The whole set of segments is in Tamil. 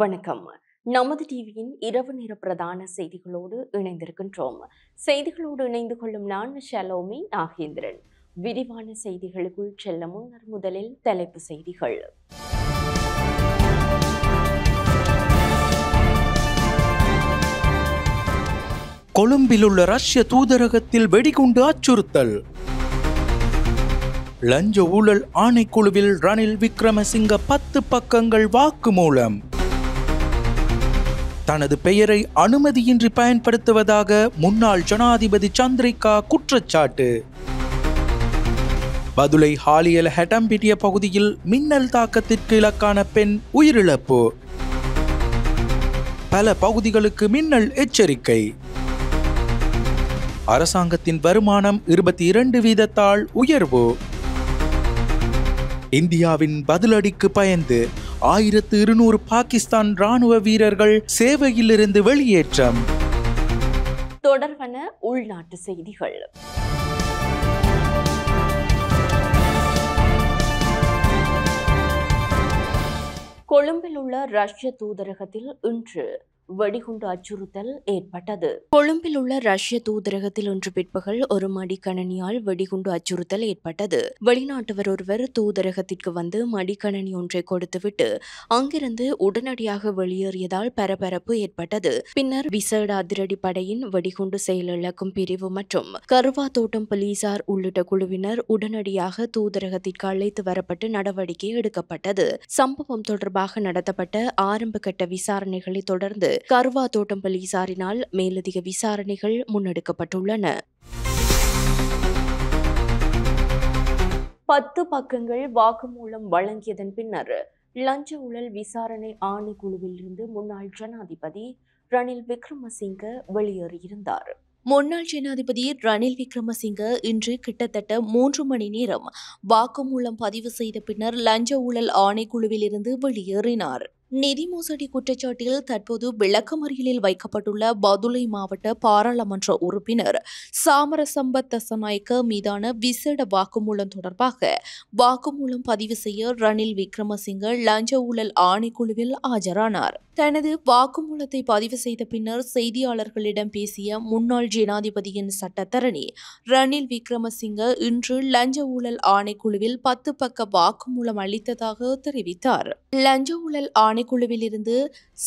வணக்கம். நமது டிவியின் இரவு நேர பிரதான செய்திகளோடு இணைந்திருக்கின்றோம். செய்திகளோடு இணைந்து கொள்ளும் நான் ஷலோமி நாகேந்திரன். விரிவான செய்திகளுக்குள் செல்ல முன்னர் முதலில் தலைப்பு செய்திகள். கொழும்பில் உள்ள ரஷ்ய தூதரகத்தில் வெடிகுண்டு அச்சுறுத்தல். லஞ்ச ஊழல் ஆணைக்குழுவில் ரணில் விக்ரமசிங்க 10 பக்கங்கள் வாக்குமூலம். தனது பெயரை அனுமதியின்றி பயன்படுத்துவதாக முன்னாள் ஜனாதிபதி சந்திரிகா குற்றச்சாட்டு. பதுளை ஹாலியல் ஹெட்டம்பிட்டிய பகுதியில் மின்னல் தாக்கத்திற்கு இலக்கான பெண் உயிரிழப்பு. பல பகுதிகளுக்கு மின்னல் எச்சரிக்கை. அரசாங்கத்தின் வருமானம் 22% உயர்வு. இந்தியாவின் பதிலடிக்கு பயந்து 1200 பாகிஸ்தான் ராணுவ வீரர்கள் சேவையிலிருந்து வெளியேற்றம். தொடர்பான உள்நாட்டு செய்திகள். கொழும்பில் உள்ள ரஷ்ய தூதரகத்தில் இன்று வெடிகுண்டு அச்சுறுத்தல் ஏற்பட்டது. கொழும்பில் உள்ள ரஷ்ய தூதரகத்தில் இன்று பிற்பகல் ஒரு மடிக்கணனியால் வெடிகுண்டு அச்சுறுத்தல் ஏற்பட்டது. வெளிநாட்டவர் ஒருவர் தூதரகத்திற்கு வந்து மடிக்கணனி ஒன்றை கொடுத்துவிட்டு அங்கிருந்து உடனடியாக வெளியேறியதால் பரபரப்பு ஏற்பட்டது. பின்னர் விசேட அதிரடி படையின் வெடிகுண்டு செயலிழக்கும் பிரிவு மற்றும் கருவா தோட்டம் போலீசார் உள்ளிட்ட குழுவினர் உடனடியாக தூதரகத்திற்கு அழைத்து வரப்பட்டு நடவடிக்கை எடுக்கப்பட்டது. சம்பவம் தொடர்பாக நடத்தப்பட்ட ஆரம்ப கட்ட விசாரணைகளை தொடர்ந்து கருவா தோட்டம் போலீசாரினால் மேலதிக விசாரணைகள் முன்னெடுக்கப்பட்டுள்ளன. 10 பக்கங்கள் வாக்குமூலம் வழங்கியதன் பின்னர் லஞ்ச ஊழல் விசாரணை ஆணைக்குழுவில் இருந்து முன்னாள் ஜனாதிபதி ரணில் விக்ரமசிங்க வெளியேறியிருந்தார். முன்னாள் ஜனாதிபதி ரணில் விக்ரமசிங்க இன்று கிட்டத்தட்ட 3 மணி நேரம் வாக்குமூலம் பதிவு செய்த பின்னர் லஞ்ச ஊழல் ஆணைக்குழுவில் இருந்து வெளியேறினார். நிதி மோசடி குற்றச்சாட்டில் தற்போது விளக்கமறியலில் வைக்கப்பட்டுள்ள பதுளை மாவட்ட பாராளுமன்ற உறுப்பினர் சாமரசம்பத் தசநாயக்க மீதான விசேட வாக்குமூலம் தொடர்பாக வாக்குமூலம் பதிவு செய்ய ரணில் விக்ரமசிங்க லஞ்ச ஊழல் ஆணைக்குழுவில் ஆஜரானார். தனது வாக்குமூலத்தை பதிவு செய்த பின்னர் செய்தியாளர்களிடம் பேசிய முன்னாள் ஜனாதிபதியின் சட்டத்தரணி ரணில் விக்ரமசிங்க இன்று லஞ்ச ஊழல் ஆணைக்குழுவில் 10 பக்க வாக்குமூலம் அளித்ததாக தெரிவித்தார். லஞ்ச ஊழல் ஆணைக்குழுவில் இருந்து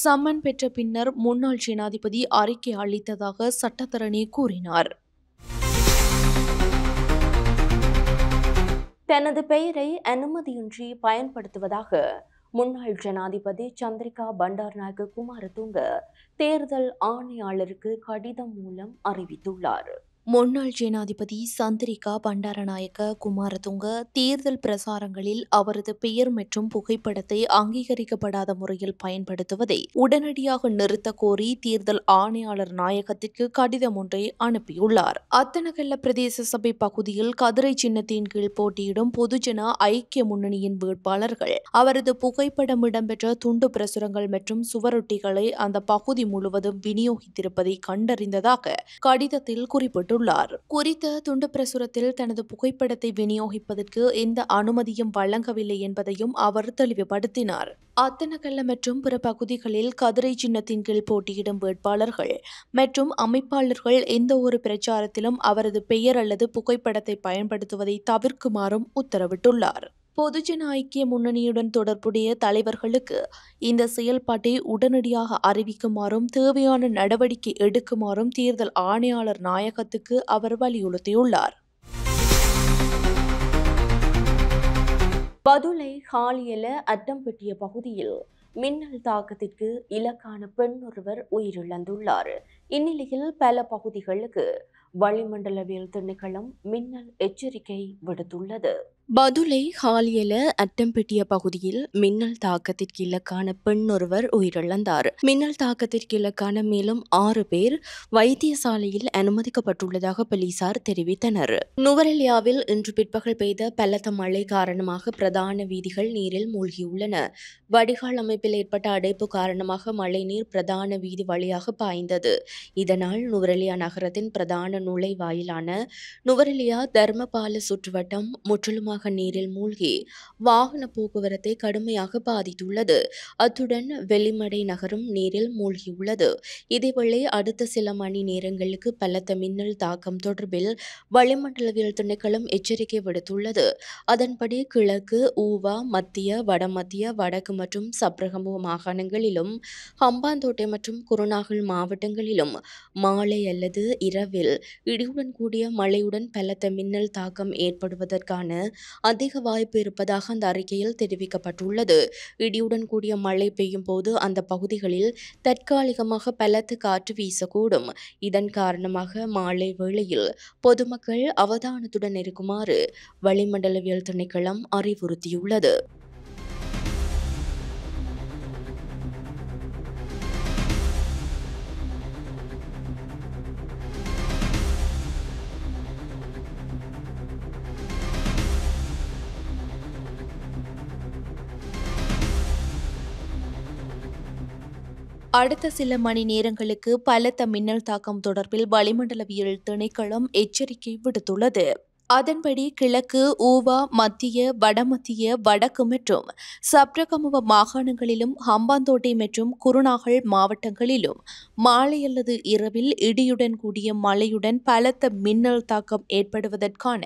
சம்மன் பெற்ற பின்னர் முன்னாள் ஜனாதிபதி அறிக்கை அளித்ததாக சட்டத்தரணி கூறினார். தனது பெயரை அனுமதியின்றி பயன்படுத்துவதாக முன்னாள் ஜனாதிபதி சந்திரிகா பண்டாரநாயக்க குமாரதுங்க தேர்தல் ஆணையாளருக்கு கடிதம் மூலம் அறிவித்துள்ளார். முன்னாள் ஜனாதிபதி சந்திரிகா பண்டாரநாயக்க குமாரதுங்க தேர்தல் பிரசாரங்களில் அவரது பெயர் மற்றும் புகைப்படத்தை அங்கீகரிக்கப்படாத முறையில் பயன்படுத்துவதை உடனடியாக நிறுத்த கோரி தேர்தல் ஆணையாளர் நாயகத்திற்கு கடிதம் ஒன்றை அனுப்பியுள்ளார். அத்தனகல்ல பிரதேச சபை பகுதியில் கதிரை சின்னத்தின் கீழ் போட்டியிடும் பொதுஜன ஐக்கிய முன்னணியின் வேட்பாளர்கள் அவரது புகைப்படம் இடம்பெற்ற துண்டு பிரசுரங்கள் மற்றும் சுவரொட்டிகளை அந்த பகுதி முழுவதும் விநியோகித்திருப்பதை கண்டறிந்ததாக கடிதத்தில் குறிப்பிட்டுள்ளார். குறித்த துண்டு பிரசுரத்தில் தனது புகைப்படத்தை விநியோகிப்பதற்கு எந்த அனுமதியும் வழங்கவில்லை என்பதையும் அவர் தெளிவுபடுத்தினார். அத்தனகல்ல மற்றும் பிற பகுதிகளில் கதிரை சின்னத்தின் கீழ் போட்டியிடும் வேட்பாளர்கள் மற்றும் அமைப்பாளர்கள் எந்த ஒரு பிரச்சாரத்திலும் அவரது பெயர் அல்லது புகைப்படத்தை பயன்படுத்துவதை தவிர்க்குமாறும் உத்தரவிட்டுள்ளார். பொதுஜன ஐக்கிய முன்னணியுடன் தொடர்புடைய தலைவர்களுக்கு இந்த செயல்பாட்டை உடனடியாக அறிவிக்குமாறும் தேவையான நடவடிக்கை எடுக்குமாறும் தேர்தல் ஆணையாளர் நாயகத்துக்கு அவர் வலியுறுத்தியுள்ளார். பதுளை ஹாலியல அட்டம்பெட்டிய பகுதியில் மின்னல் தாக்கத்திற்கு இலக்கான பெண் ஒருவர் உயிரிழந்துள்ளார். இந்நிலையில் பல பகுதிகளுக்கு வளிமண்டலவியல் திணைக்களம் மின்னல் எச்சரிக்கை விடுத்துள்ளது. பதுளை ஹாலியல அட்டம்பெட்டிய பகுதியில் மின்னல் தாக்கத்திற்கு இலக்கான பெண் ஒருவர் உயிரிழந்தார். மின்னல் தாக்கத்திற்கு இலக்கான மேலும் 6 பேர் வைத்தியசாலையில் அனுமதிக்கப்பட்டுள்ளதாக போலீசார் தெரிவித்தனர். நுவரெலியாவில் இன்று பிற்பகல் பெய்த பலத்த மழை காரணமாக பிரதான வீதிகள் நீரில் மூழ்கியுள்ளன. வடிகால் அமைப்பில் ஏற்பட்ட அடைப்பு காரணமாக மழைநீர் பிரதான வீதி வழியாக பாய்ந்தது. இதனால் நுவரெலியா நகரத்தின் பிரதான நுழைவாயிலான நுவரெலியா தர்மபால சுற்றுவட்டம் முற்றிலுமாக முழுமையாக நீரில் மூழ்கி வாகன போக்குவரத்தை கடுமையாக பாதித்துள்ளது. அத்துடன் வெள்ளிமடை நகரம் நீரில் மூழ்கியுள்ளது. இதேவேளை அடுத்த சில மணி நேரங்களுக்கு பலத்த மின்னல் தாக்கம் தொடர்பில் வளிமண்டலவியல் திணைக்களம் எச்சரிக்கை விடுத்துள்ளது. அதன்படி கிழக்கு, ஊவா, மத்திய, வடமத்திய, வடக்கு மற்றும் சப்ரகமுவ மாகாணங்களிலும் ஹம்பாந்தோட்டை மற்றும் குருநாகல் மாவட்டங்களிலும் மாலை அல்லது இரவில் இடியுடன் கூடிய மழையுடன் பலத்த மின்னல் தாக்கம் ஏற்படுவதற்கான அதிக வாய்ப்பு இருப்பதாக அந்த அறிக்கையில் தெரிவிக்கப்பட்டுள்ளது. இடியுடன் கூடிய மழை பெய்யும் போது அந்த பகுதிகளில் தற்காலிகமாக பலத்த காற்று வீசக்கூடும். இதன் காரணமாக மாலை வேளையில் பொதுமக்கள் அவதானத்துடன் இருக்குமாறு வளிமண்டலவியல் திணைக்களம் அறிவுறுத்தியுள்ளது. அடுத்த சில மணி நேரங்களுக்கு பலத்த மின்னல் தாக்கம் தொடர்பில் வளிமண்டலவியல் திணைக்களம் எச்சரிக்கை விடுத்துள்ளது. அதன்படி கிழக்கு, ஊவா, மத்திய, வடமத்திய, வடக்கு மற்றும் சப்ரகமுவ மாகாணங்களிலும் ஹம்பாந்தோட்டை மற்றும் குருநாகல் மாவட்டங்களிலும் மாலை அல்லது இரவில் இடியுடன் கூடிய மழையுடன் பலத்த மின்னல் தாக்கம் ஏற்படுவதற்கான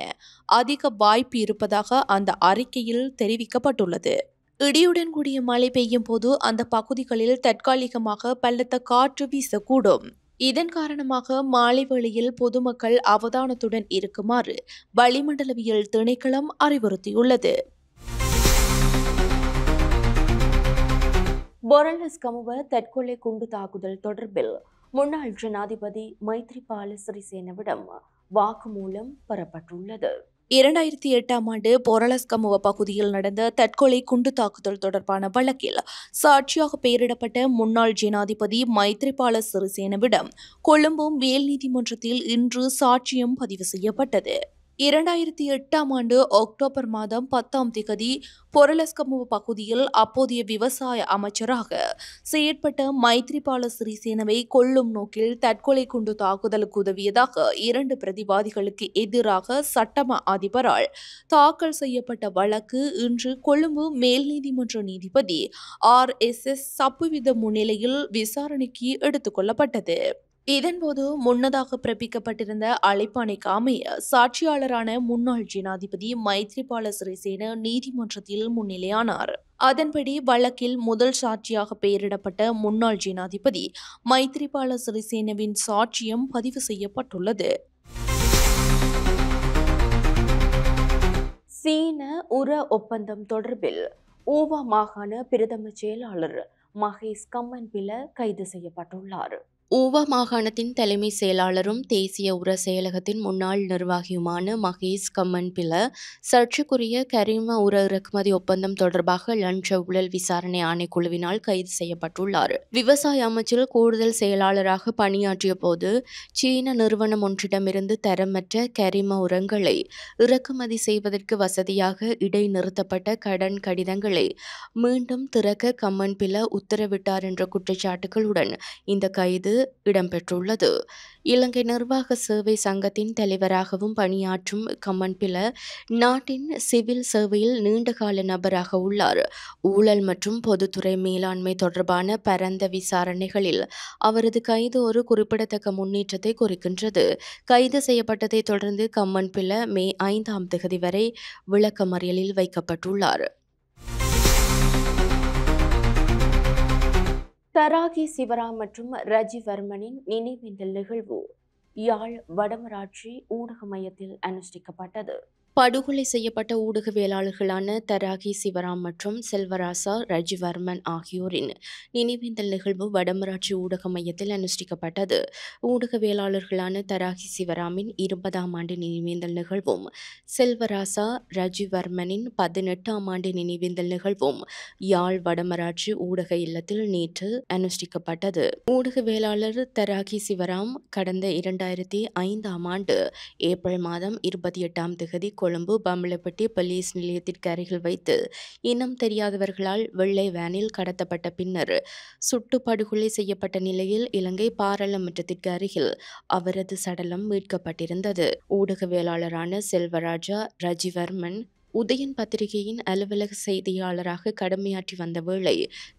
அதிக வாய்ப்பு இருப்பதாக அந்த அறிக்கையில் தெரிவிக்கப்பட்டுள்ளது. இடியுடன் கூடிய மழை பெய்யும் போது அந்த பகுதிகளில் தற்காலிகமாக பலத்த காற்று வீசக்கூடும். இதன் காரணமாக மாலை வேளையில் பொதுமக்கள் அவதானத்துடன் இருக்குமாறு வளிமண்டலவியல் திணைக்களம் அறிவுறுத்தியுள்ளது. பொரலஸ்கமுவ தற்கொலை குண்டு தாக்குதல் தொடர்பில் முன்னாள் ஜனாதிபதி மைத்ரிபால சிறிசேனவிடம் வாக்குமூலம் பெறப்பட்டுள்ளது. 2008ஆம் ஆண்டு பொரலஸ்கமுவ பகுதியில் நடந்த தற்கொலை குண்டு தாக்குதல் தொடர்பான வழக்கில் சாட்சியாக பெயரிடப்பட்ட முன்னாள் ஜனாதிபதி மைத்ரிபால சிறிசேனவிடம் கொழும்பு மேல் நீதிமன்றத்தில் இன்று சாட்சியம் பதிவு செய்யப்பட்டது. 2008ஆம் ஆண்டு அக்டோபர் மாதம் 10ஆம் திகதி பொரலஸ்கமுவ பகுதியில் அப்போதைய விவசாய அமைச்சராக செயற்பட்ட மைத்ரிபால சிறிசேனவை கொல்லும் நோக்கில் தற்கொலை குண்டு தாக்குதலுக்கு உதவியதாக 2 பிரதிவாதிகளுக்கு எதிராக சட்டமா அதிபரால் தாக்கல் செய்யப்பட்ட வழக்கு இன்று கொழும்பு மேல் நீதிமன்ற நீதிபதி RSS சப்புவித முன்னிலையில் விசாரணைக்கு எடுத்துக் கொள்ளப்பட்டது. இதன்போது முன்னதாக பிறப்பிக்கப்பட்டிருந்த அழைப்பாணைக்கு அமைய சாட்சியாளரான முன்னாள் ஜனாதிபதி மைத்ரிபால சிறிசேன நீதிமன்றத்தில் முன்னிலையானார். அதன்படி வழக்கில் முதல் சாட்சியாக பெயரிடப்பட்ட முன்னாள் ஜனாதிபதி மைத்ரிபால சிறிசேனவின் சாட்சியம் பதிவு செய்யப்பட்டுள்ளது. சீன உர ஒப்பந்தம் தொடர்பில் ஊவா மாகாண பிரதம செயலாளர் மகேஷ் கம்மன்பில கைது செய்யப்பட்டுள்ளார். ஊவா மாகாணத்தின் தலைமை செயலாளரும் தேசிய உர செயலகத்தின் முன்னாள் நிர்வாகியுமான மகேஷ் கம்மன்பில சர்ச்சைக்குரிய கரிம உர இறக்குமதி ஒப்பந்தம் தொடர்பாக லஞ்ச ஊழல் விசாரணை ஆணைக்குழுவினால் கைது செய்யப்பட்டுள்ளார். விவசாய அமைச்சில் கூடுதல் செயலாளராக பணியாற்றிய போது சீன நிறுவனம் ஒன்றிடமிருந்து தரமற்ற கரிம உரங்களை இறக்குமதி செய்வதற்கு வசதியாக இடைநிறுத்தப்பட்ட கடன் கடிதங்களை மீண்டும் திறக்க கம்மன்பில உத்தரவிட்டார் என்ற குற்றச்சாட்டுகளுடன் இந்த கைது இடம்பெற்றுள்ளது. இலங்கை நிர்வாக சேவை சங்கத்தின் தலைவராகவும் பணியாற்றும் கம்மன்பில நாட்டின் சிவில் சேவையில் நீண்டகால நபராக உள்ளார். ஊழல் மற்றும் பொதுத்துறை மேலாண்மை தொடர்பான பரந்த விசாரணைகளில் அவரது கைது ஒரு குறிப்பிடத்தக்க முன்னேற்றத்தை குறிக்கின்றது. கைது செய்யப்பட்டதை தொடர்ந்து கம்மன்பில மே 5ஆம் திகதி வரை விளக்கமறியலில் வைக்கப்பட்டுள்ளார். தராகி சிவராம் மற்றும் ரஜிவர்மனின் நினைவேந்தல் நிகழ்வு யாழ் வடமராட்சி ஊடக மையத்தில் அனுஷ்டிக்கப்பட்டது. படுகொலை செய்யப்பட்ட ஊடகவியலாளர்களான தராகி சிவராம் மற்றும் செல்வராசா ரஜிவர்மன் ஆகியோரின் நினைவேந்தல் நிகழ்வு வடமராட்சி ஊடக மையத்தில் அனுஷ்டிக்கப்பட்டது. ஊடகவியலாளர்களான தராகி சிவராமின் 20ஆம் ஆண்டு நினைவேந்தல் நிகழ்வும் செல்வராசா ரஜிவர்மனின் 18ஆம் ஆண்டு நினைவேந்தல் நிகழ்வும் யாழ் வடமராட்சி ஊடக இல்லத்தில் நேற்று அனுஷ்டிக்கப்பட்டது. ஊடகவியலாளர் தராகி சிவராம் கடந்த 2005ஆம் ஆண்டு ஏப்ரல் மாதம் 28ஆம் திகதி கொழும்பு பம்பலப்பட்டி போலீஸ் நிலையத்திற்கு அருகில் வைத்து இனம் தெரியாதவர்களால் வெள்ளை வேனில் கடத்தப்பட்ட பின்னர் சுட்டு படுகொலை செய்யப்பட்ட நிலையில் இலங்கை பாராளுமன்றத்திற்கு அருகில் அவரது சடலம் மீட்கப்பட்டிருந்தது. ஊடகவியலாளரான செல்வராஜா ரஜிவர்மன் உதயன் பத்திரிகையின் அலுவலக செய்தியாளராக கடமையாற்றி வந்த வேளை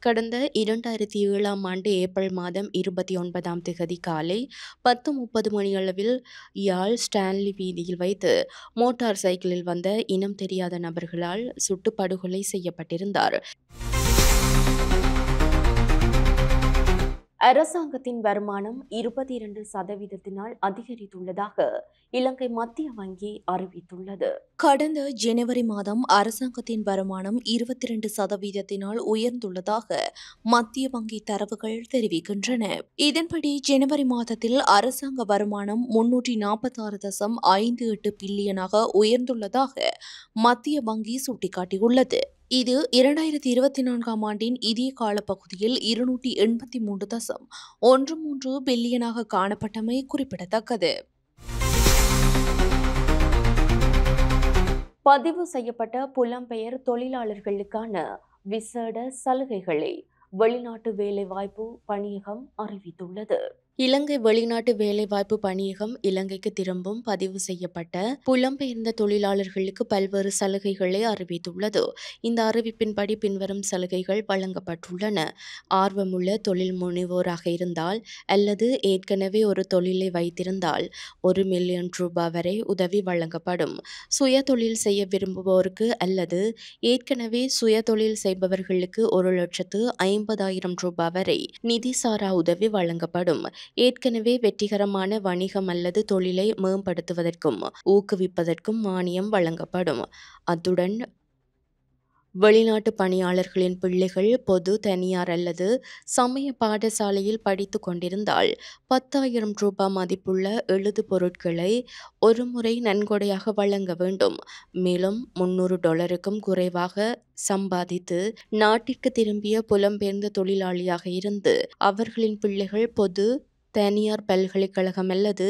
கடந்த 2007 ஆண்டு ஏப்ரல் மாதம் 29ஆம் திகதி காலை 10:30 மணியளவில் யாழ் ஸ்டான்லி வீதியில் வைத்து மோட்டார் சைக்கிளில் வந்த இனம் தெரியாத நபர்களால் சுட்டு படுகொலை செய்யப்பட்டிருந்தார். அரசாங்கத்தின் வருமானம் 22% அதிகரித்துள்ளதாக இலங்கை மத்திய வங்கி அறிவித்துள்ளது. கடந்த ஜனவரி மாதம் அரசாங்கத்தின் வருமானம் 22% உயர்ந்துள்ளதாக மத்திய வங்கி தரவுகள் தெரிவிக்கின்றன. இதன்படி ஜனவரி மாதத்தில் அரசாங்க வருமானம் 346.58 பில்லியனாக உயர்ந்துள்ளதாக மத்திய வங்கி சுட்டிக்காட்டியுள்ளது. இது 2024ஆம் ஆண்டின் இதே காலப்பகுதியில் 283.13 பில்லியனாக காணப்பட்டமை குறிப்பிடத்தக்கது. பதிவு செய்யப்பட்ட புலம்பெயர் தொழிலாளர்களுக்கான விசேட சலுகைகளை வெளிநாட்டு வேலைவாய்ப்பு பணியகம் அறிவித்துள்ளது. இலங்கை வெளிநாட்டு வேலைவாய்ப்பு பணியகம் இலங்கைக்கு திரும்பும் பதிவு செய்யப்பட்ட புலம்பெயர்ந்த தொழிலாளர்களுக்கு பல்வேறு சலுகைகளை அறிவித்துள்ளது. இந்த அறிவிப்பின்படி பின்வரும் சலுகைகள் வழங்கப்பட்டுள்ளன. ஆர்வமுள்ள தொழில் முனைவோராக இருந்தால் அல்லது ஏற்கனவே ஒரு தொழிலை வைத்திருந்தால் 1 மில்லியன் ரூபாய் வரை உதவி வழங்கப்படும். சுய தொழில் செய்ய விரும்புவோருக்கு அல்லது ஏற்கனவே சுய தொழில் செய்பவர்களுக்கு 1,50,000 ரூபாய் வரை நிதிசாரா உதவி வழங்கப்படும். ஏற்கனவே வெற்றிகரமான வணிகம் அல்லது தொழிலை மேம்படுத்துவதற்கும் ஊக்குவிப்பதற்கும் மானியம் வழங்கப்படும். அத்துடன் வெளிநாட்டு பணியாளர்களின் பிள்ளைகள் பொது, தனியார் அல்லது சமய பாடசாலையில் படித்து கொண்டிருந்தால் 10,000 ரூபாய் மதிப்புள்ள எழுது பொருட்களை ஒருமுறை நன்கொடையாக வழங்க வேண்டும். மேலும் $300க்கும் குறைவாக சம்பாதித்து நாட்டிற்கு திரும்பிய புலம்பெயர்ந்த தொழிலாளியாக இருந்து அவர்களின் பிள்ளைகள் பொது, தனியார் பல்கலைக்கழகம் அல்லது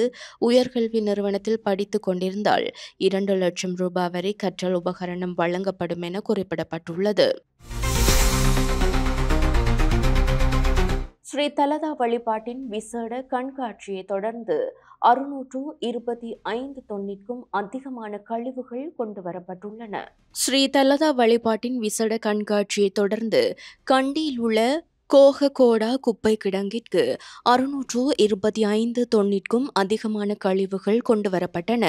உயர்கல்வி நிறுவனத்தில் படித்து கொண்டிருந்தால் 2 லட்சம் ரூபாய் வரை கற்றல் உபகரணம் வழங்கப்படும் என குறிப்பிடப்பட்டுள்ளது. ஸ்ரீ தலதா வழிபாட்டின் விசேட கண்காட்சியை தொடர்ந்து 625 தொன்னிற்கும் அதிகமான கழிவுகள் கொண்டுவரப்பட்டுள்ளன. ஸ்ரீ தலதா வழிபாட்டின் விசேட கண்காட்சியை தொடர்ந்து கண்டியில் உள்ள கோககோடா குப்பை கிடங்கிற்கு 625 தொன்னிற்கும் அதிகமான கழிவுகள் கொண்டுவரப்பட்டன.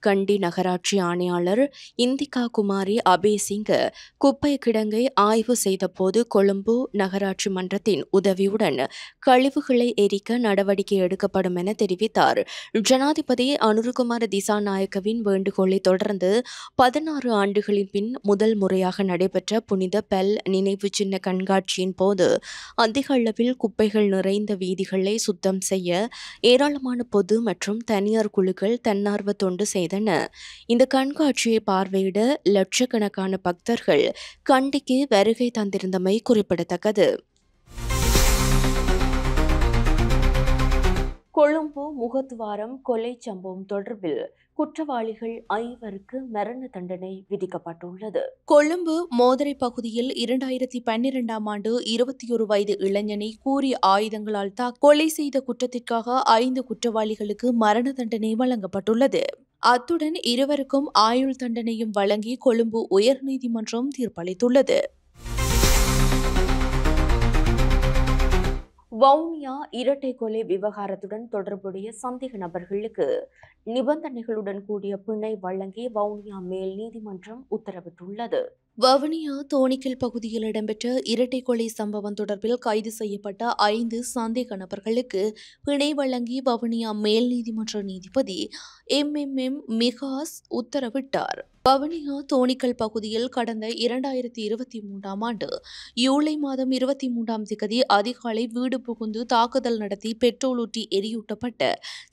கண்டி நகராட்சி ஆணையாளர் இந்திகா குமாரி அபேசிங்க குப்பை கிடங்கை ஆய்வு செய்த போது கொழும்பு நகராட்சி மன்றத்தின் உதவியுடன் கழிவுகளை எரிக்க நடவடிக்கை எடுக்கப்படும் என தெரிவித்தார். ஜனாதிபதி அனுருகுமார திசாநாயக்கவின் வேண்டுகோளை தொடர்ந்து 16 ஆண்டுகளின் பின் முதல் முறையாக நடைபெற்ற புனித பெல் நினைவு சின்ன கண்காட்சியின் போது அதிக அளவில் குப்பைகள் நிறைந்த வீதிகளை சுத்தம் செய்ய ஏராளமான பொது மற்றும் தனியார் குழுக்கள் தன்னார்வ தொண்டு செய்தன. இந்த கண்காட்சியை பார்வையிட லட்சக்கணக்கான பக்தர்கள் கண்டிக்கு வருகை தந்திருந்தமை குறிப்பிடத்தக்கது. கொழும்பு முகத்துவாரம் கொலை சம்பவம் தொடர்பில் குற்றவாளிகள் 5 மரண தண்டனை விதிக்கப்பட்டுள்ளது. கொழும்பு மோதரை பகுதியில் 2012ஆம் ஆண்டு 21 வயது இளைஞனை கூறிய ஆயுதங்களால் கொலை செய்த குற்றத்திற்காக 5 குற்றவாளிகளுக்கு மரண தண்டனை வழங்கப்பட்டுள்ளது. அத்துடன் இருவருக்கும் ஆயுள் தண்டனையும் வழங்கி கொழும்பு உயர்நீதிமன்றம் தீர்ப்பளித்துள்ளது. வவுனியா இரட்டை கொலை விவகாரத்துடன் தொடர்புடைய சந்தேக நபர்களுக்கு நிபந்தனைகளுடன் கூடிய பிணை வழங்கி வவுனியா மேல் நீதிமன்றம் உத்தரவிட்டுள்ளது. வவுனியா தோணிக்கல் பகுதியில் இடம்பெற்ற இரட்டை கொலை சம்பவம் தொடர்பில் கைது செய்யப்பட்ட 5 சந்தேக நபர்களுக்கு பிணை வழங்கி வவுனியா மேல் நீதிமன்ற நீதிபதி MMM மிகாஸ் உத்தரவிட்டார். வவுனியா தோணிக்கல் பகுதியில் கடந்த 2023ஆம் ஆண்டு ஜூலை மாதம் 23ஆம் திகதி அதிகாலை வீடு புகுந்து தாக்குதல் நடத்தி பெட்ரோல் ஊற்றி எரியூட்டப்பட்ட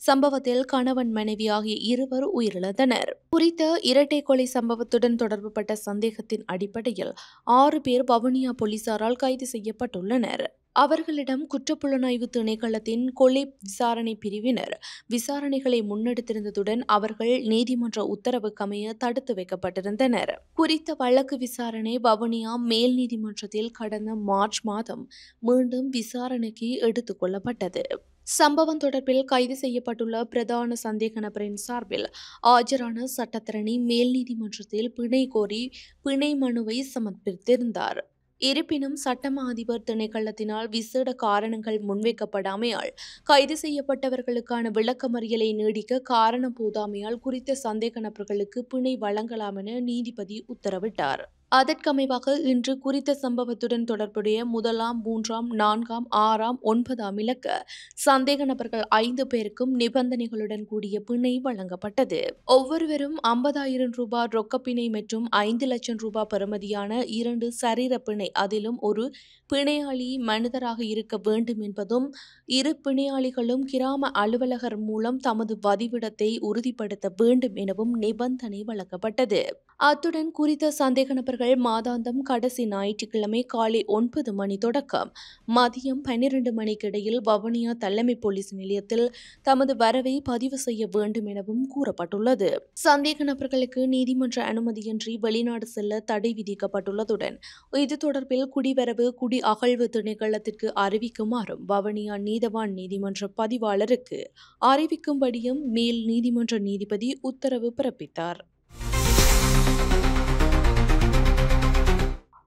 சம்பவத்தில் கணவன் மனைவி ஆகிய இருவர் உயிரிழந்தனர். குறித்த இரட்டை கொலை சம்பவத்துடன் தொடர்புபட்ட சந்தேகத்தின் அடிப்படையில் 6 பேர் வவுனியா போலீசாரால் கைது செய்யப்பட்டுள்ளனர். அவர்களிடம் குற்றப்புலனாய்வு திணைக்களத்தின் கொலை விசாரணை பிரிவினர் விசாரணைகளை முன்னெடுத்திருந்ததுடன் அவர்கள் நீதிமன்ற உத்தரவுக்கமைய தடுத்து வைக்கப்பட்டிருந்தனர். குறித்த வழக்கு விசாரணை வவுனியா மேல் நீதிமன்றத்தில் கடந்த மார்ச் மாதம் மீண்டும் விசாரணைக்கு எடுத்துக் கொள்ளப்பட்டது. சம்பவம் தொடர்பில் கைது செய்யப்பட்டுள்ள பிரதான சந்தேக நபரின் சார்பில் ஆஜரான சட்டத்தரணி மேல் நீதிமன்றத்தில் பிணை கோரி பிணை மனுவை சமர்ப்பித்திருந்தார். இருப்பினும் சட்டமா அதிபர் திணைக்களத்தினால் விசேட காரணங்கள் முன்வைக்கப்படாமையால் கைது செய்யப்பட்டவர்களுக்கான விளக்கமறியலை நீடிக்க காரணம் போதாமையால் குறித்த சந்தேக நபர்களுக்கு பிணை வழங்கலாம் என நீதிபதி உத்தரவிட்டார். அதற்கமைவாக இன்று குறித்த சம்பவத்துடன் தொடர்புடைய 1ஆம், 3ஆம், 4ஆம், 6ஆம், 9ஆம் இலக்க சந்தேக நபர்கள் 5 பேருக்கும் நிபந்தனைகளுடன் கூடிய பிணை வழங்கப்பட்டது. ஒவ்வொருவரும் 50,000 ரூபாய் ரொக்கப்பிணை மற்றும் 5 லட்சம் ரூபாய் பெறுமதியான 2 சரீர பிணை, அதிலும் ஒரு பிணையாளி மனிதராக இருக்க வேண்டும் என்பதும், இரு பிணையாளிகளும் கிராம அலுவலகர் மூலம் தமது வதிவிடத்தை உறுதிப்படுத்த வேண்டும் எனவும் நிபந்தனை வழங்கப்பட்டது. அத்துடன் குறித்த சந்தேக நபர்கள் மாதாந்தம் கடைசி ஞாயிற்றுக்கிழமை காலை 9 மணி தொடக்கம் மதியம் 12 மணிக்கிடையில் வவுனியா தலைமை போலீஸ் நிலையத்தில் தமது வரவை பதிவு செய்ய வேண்டும் எனவும் கூறப்பட்டுள்ளது. சந்தேக நபர்களுக்கு நீதிமன்ற அனுமதியின்றி வெளிநாடு செல்ல தடை விதிக்கப்பட்டுள்ளதுடன் இது தொடர்பில் குடிவரவு குடி அகழ்வு திணைக்களத்திற்கு அறிவிக்குமாறும் வவுனியா நீதவான் நீதிமன்ற பதிவாளருக்கு அறிவிக்கும்படியும் மேல் நீதிமன்ற நீதிபதி உத்தரவு பிறப்பித்தார்.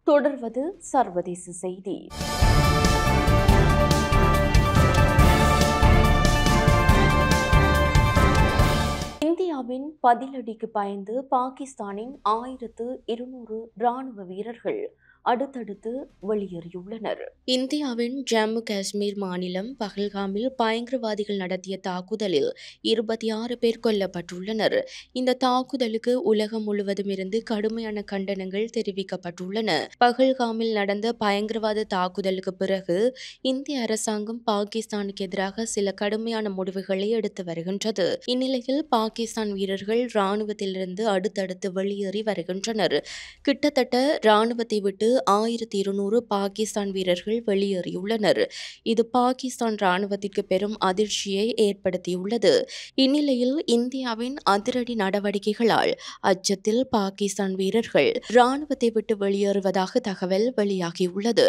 தொடர்வது சர்வதேச செய்தி. இந்தியாவின் பதிலடிக்கு பயந்து பாகிஸ்தானின் 1200 ராணுவ வீரர்கள் அடுத்தடுத்து வெளியேறியுள்ளனர். இந்தியாவின் ஜம்மு காஷ்மீர் மாநிலம் பஹல்காமில் பயங்கரவாதிகள் நடத்திய தாக்குதலில் 26 பேர் கொல்லப்பட்டுள்ளனர். இந்த தாக்குதலுக்கு உலகம் முழுவதும் இருந்து கடுமையான கண்டனங்கள் தெரிவிக்கப்பட்டுள்ளன. பஹல்காமில் நடந்த பயங்கரவாத தாக்குதலுக்கு பிறகு இந்திய அரசாங்கம் பாகிஸ்தானுக்கு எதிராக சில கடுமையான முடிவுகளை எடுத்து வருகின்றது. இந்நிலையில் பாகிஸ்தான் வீரர்கள் இராணுவத்திலிருந்து அடுத்தடுத்து வெளியேறி வருகின்றனர். கிட்டத்தட்ட இராணுவத்தை விட்டு 1200 பாகிஸ்தான் வீரர்கள் வெளியேறியுள்ளனர். இது பாகிஸ்தான் இராணுவத்திற்கு பெரும் அதிர்ச்சியை ஏற்படுத்தியுள்ளது. இந்நிலையில் இந்தியாவின் அதிரடி நடவடிக்கைகளால் அச்சத்தில் பாகிஸ்தான் வீரர்கள் இராணுவத்தை விட்டு வெளியேறுவதாக தகவல் வெளியாகியுள்ளது.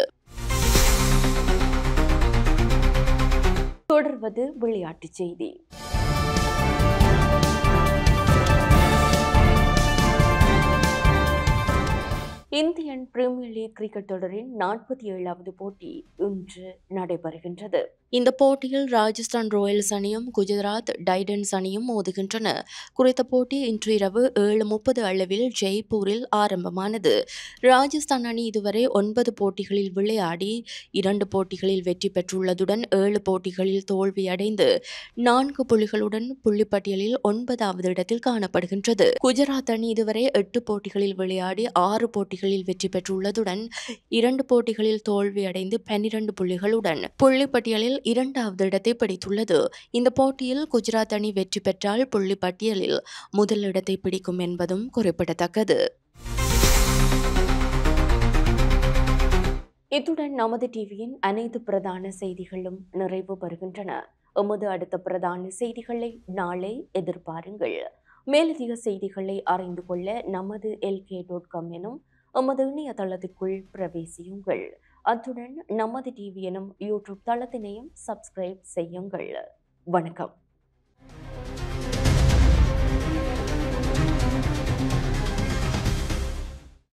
தொடர்வது விளையாட்டுச் செய்தி. இந்தியன் பிரீமியர் லீக் கிரிக்கெட் தொடரின் 47வது போட்டி இன்று நடைபெறுகின்றது. இந்த போட்டியில் ராஜஸ்தான் ராயல்ஸ் அணியும் குஜராத் டைட்டன்ஸ் அணியும் மோதுகின்றன. குறித்த போட்டி இன்று இரவு 7:30 அளவில் ஜெய்ப்பூரில் ஆரம்பமானது. ராஜஸ்தான் அணி இதுவரை 9 போட்டிகளில் விளையாடி 2 போட்டிகளில் வெற்றி பெற்றுள்ளதுடன் 7 போட்டிகளில் தோல்வியடைந்து 4 புள்ளிகளுடன் புள்ளிப்பட்டியலில் 9வது இடத்தில் காணப்படுகின்றது. குஜராத் அணி இதுவரை 8 போட்டிகளில் விளையாடி 6 போட்டிகளில் வெற்றி பெற்றுள்ளதுடன் 2 போட்டிகளில் தோல்வியடைந்து 12 புள்ளிகளுடன் புள்ளிப்பட்டியலில் 2வது இடத்தை பிடித்துள்ளது. இந்த போட்டியில் குஜராத் அணி வெற்றி பெற்றால் புள்ளி பட்டியலில் முதல் இடத்தை பிடிக்கும் என்பதும் குறிப்பிடத்தக்கது. இத்துடன் நமது டிவியின் அனைத்து பிரதான செய்திகளும் நிறைவு பெறுகின்றன. எமது அடுத்த பிரதான செய்திகளை நாளை எதிர்பாருங்கள். மேலதிக செய்திகளை அறிந்து கொள்ள நமது LK.com எனும் எமது இணையதளத்திற்குள் பிரவேசியுங்கள். அத்துடன் நமது டிவி எனும் யூடியூப் தளத்தினையும் சப்ஸ்கிரைப் செய்யுங்கள். வணக்கம்.